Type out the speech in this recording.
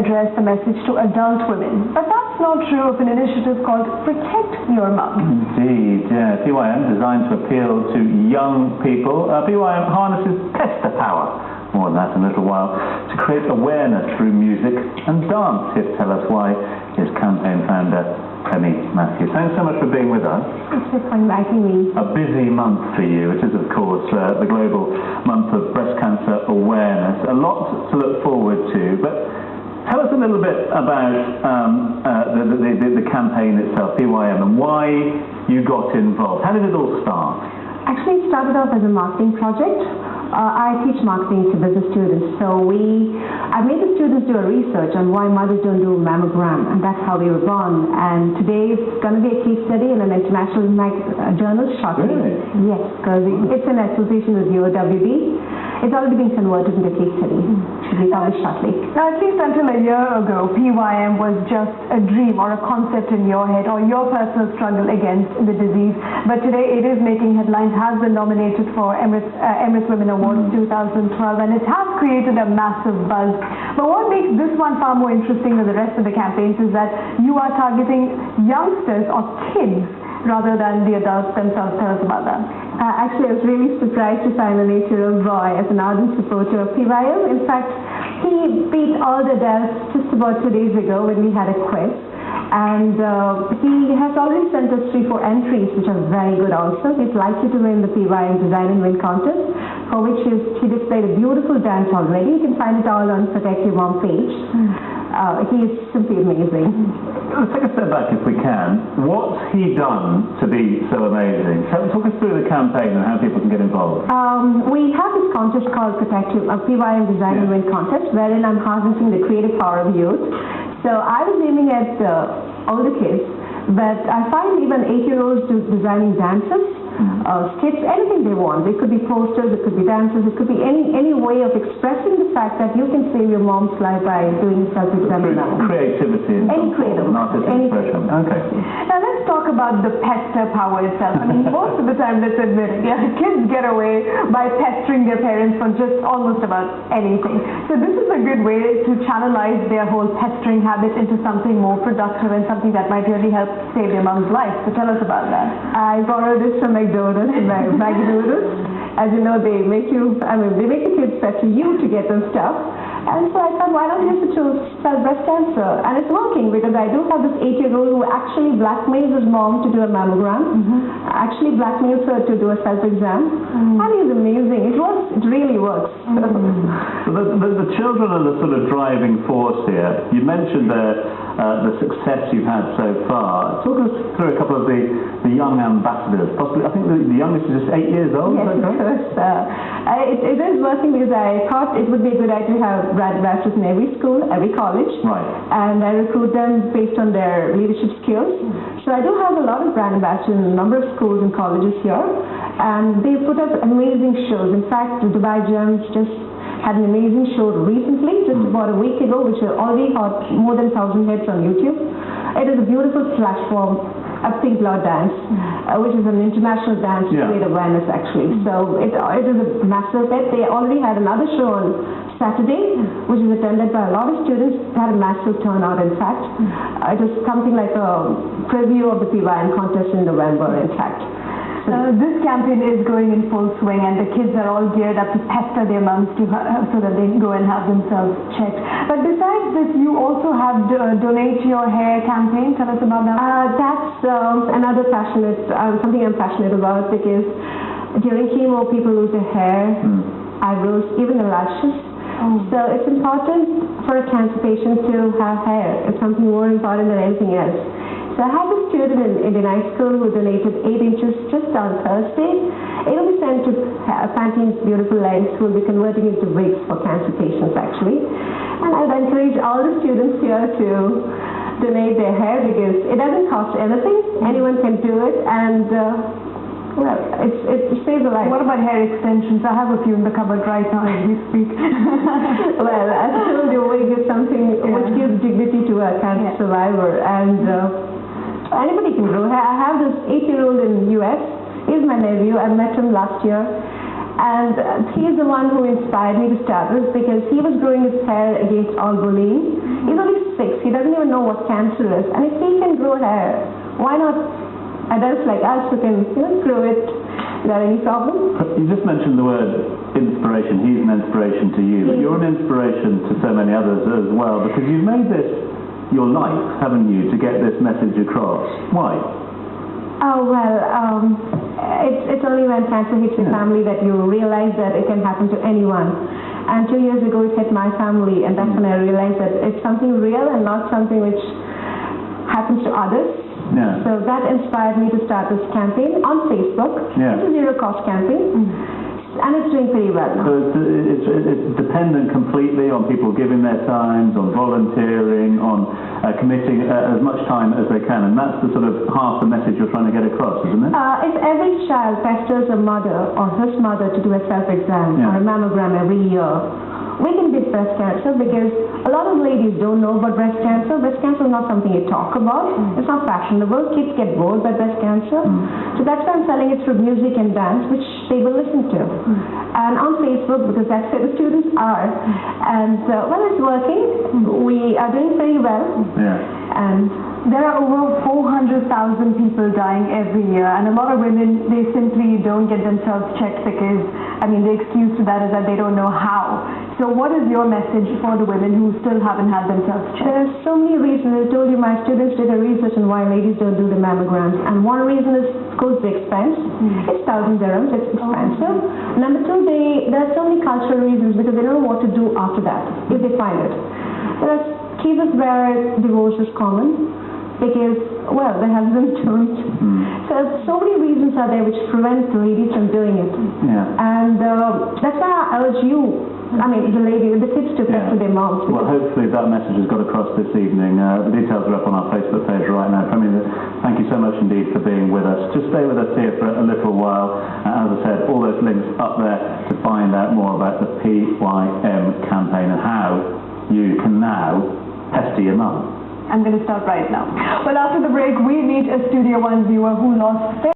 address the message to adult women. But that's not true of an initiative called Protect Your Mum. Indeed, yeah. PYM designed to appeal to young people. PYM harnesses tester power, more on that in a little while, to create awareness through music and dance. Here to tell us why is campaign founder Pym Matthews. Thanks so much for being with us. Thanks for inviting me. A busy month for you. It is, of course, the global month of breast cancer awareness. A lot to look forward to, but tell us a little bit about the campaign itself, PYM, and why you got involved. How did it all start? Actually, it started off as a marketing project. I teach marketing to business students, so I made the students do a research on why mothers don't do a mammogram, and that's how we were born. And today it's going to be a case study in an international journal shortly. Really? Yes, because it's an association with UOWD. It's already been converted into a case study. Should be published shortly. Now, at least until a year ago, PYM was just a dream or a concept in your head or your personal struggle against the disease. But today it is making headlines, has been nominated for Emirates Women Awards 2012, and it has created a massive buzz. But what makes this one far more interesting than the rest of the campaigns is that you are targeting youngsters or kids rather than the adults themselves. Tell us about that. Actually, I was really surprised to find an 8-year-old boy as an ardent supporter of PYM. In fact, he beat all the adults just about 2 days ago when we had a quiz. And he has already sent us 3-4 entries, which are very good also. He's likely to win the PYM Design and Win contest, for which he displayed a beautiful dance already. You can find it all on Protect Your Mom page. He is simply amazing. Let's take a step back if we can. What's he done to be so amazing? Talk us through the campaign and how people can get involved. We have this contest called PYM Design and Win contest, wherein I'm harnessing the creative power of youth. So I was aiming at older kids, but I find even 8-year-olds designing dances, skits, anything they want. It could be posters, it could be dances, it could be any way of expressing the fact that you can save your mom's life by doing self-exam. Creativity. Any creative. Artistic expression. Okay. Now let's talk about the pester power itself. I mean, most of the time, let's admit it, kids get away by pestering their parents for just almost about anything. So this is a good way to channelize their whole pestering habit into something more productive and something that might really help save their mom's life. So tell us about that. I borrowed this from McDonald's, As you know, they make the kids pester you to get them stuff. And so I thought, why not use it to sell breast cancer? And it's working, because I do have this 8-year-old who actually blackmails his mom to do a mammogram, actually blackmails her to do a self-exam, and he's amazing. It works. It really works. So the children are the sort of driving force here. You mentioned the success you've had so far. Talk us through a couple of the young ambassadors. Possibly, I think the youngest is just 8 years old. Yes, of course. It is working because I thought it would be a good idea to have brand ambassadors in every school, every college. Right. And I recruit them based on their leadership skills. So I do have a lot of brand ambassadors in a number of schools and colleges here. And they put up amazing shows. In fact, the Dubai Gems just had an amazing show recently, just about a week ago, which already got more than 1,000 hits on YouTube. It is a beautiful platform. Pink Blood Dance, which is an international dance to create awareness, actually. So it is a massive hit. They already had another show on Saturday, which is attended by a lot of students. It had a massive turnout, in fact. It was something like a preview of the PYM contest in November, in fact. This campaign is going in full swing, and the kids are all geared up to pester their moms so that they can go and have themselves checked. But besides this, you also have Donate Your Hair campaign. Tell us about that. That's another something I'm passionate about, because during chemo, people lose their hair, eyebrows, even their lashes. So it's important for a cancer patient to have hair. It's something more important than anything else. So I have a student in Indian high school who donated 8 inches just on Thursday. It will be sent to Pantene's beautiful lengths, who will be converting into wigs for cancer patients, actually. And I would encourage all the students here to donate their hair, because it doesn't cost anything. Anyone can do it, and well, it saves a life. What about hair extensions? I have a few in the cupboard right now as we speak. Well, as I told you, wig is something which gives dignity to a cancer survivor, and anybody can grow hair. I have this 8-year-old in the US. He's my nephew. I met him last year. And he's the one who inspired me to start this, because he was growing his hair against all bullying. He's only 6. He doesn't even know what cancer is. And if he can grow hair, why not adults like us who can grow it without any problem? You just mentioned the word inspiration. He's an inspiration to you, but you're an inspiration to so many others as well, because you've made this your life, haven't you, to get this message across. Why? Oh, well, it's only when cancer hits your family that you realize that it can happen to anyone. And 2 years ago it hit my family, and that's when I realized that it's something real and not something which happens to others. Yeah. So that inspired me to start this campaign on Facebook. Yeah. It's a zero-cost campaign, and it's doing pretty well now. So it's dependent completely on people giving their times, on volunteering, on committing as much time as they can, and that's the sort of half the message you're trying to get across, isn't it? If every child pesters a mother or his mother to do a self-exam or a mammogram every year, we can beat breast cancer, because a lot of ladies don't know about breast cancer. Breast cancer is not something you talk about. It's not fashionable. Kids get bored by breast cancer. So that's why I'm selling it through music and dance, which they will listen to. And on Facebook, because that's where the students are. And well, it's working. We are doing pretty well. Yeah. And there are over 400,000 people dying every year, and a lot of women, they simply don't get themselves checked because, the excuse to that is that they don't know how. So what is your message for the women who still haven't had themselves checked? There are so many reasons. I told you my students did a research on why ladies don't do the mammograms, and one reason is, of course, the expense. It's 1,000 dirhams. It's expensive. Number two, there are so many cultural reasons, because they don't know what to do after that if they find it. There are cases where divorce is common, because, well, the husband don't. So many reasons are there which prevent ladies from doing it. Yeah. And that's why I urge you, the kids to pester their moms. Well, hopefully that message has got across this evening. The details are up on our Facebook page right now. Thank you so much indeed for being with us. Just stay with us here for a little while. As I said, all those links up there to find out more about the PYM campaign and how you can now pester your mum. I'm going to start right now. Well, after the break, we meet a Studio One viewer who lost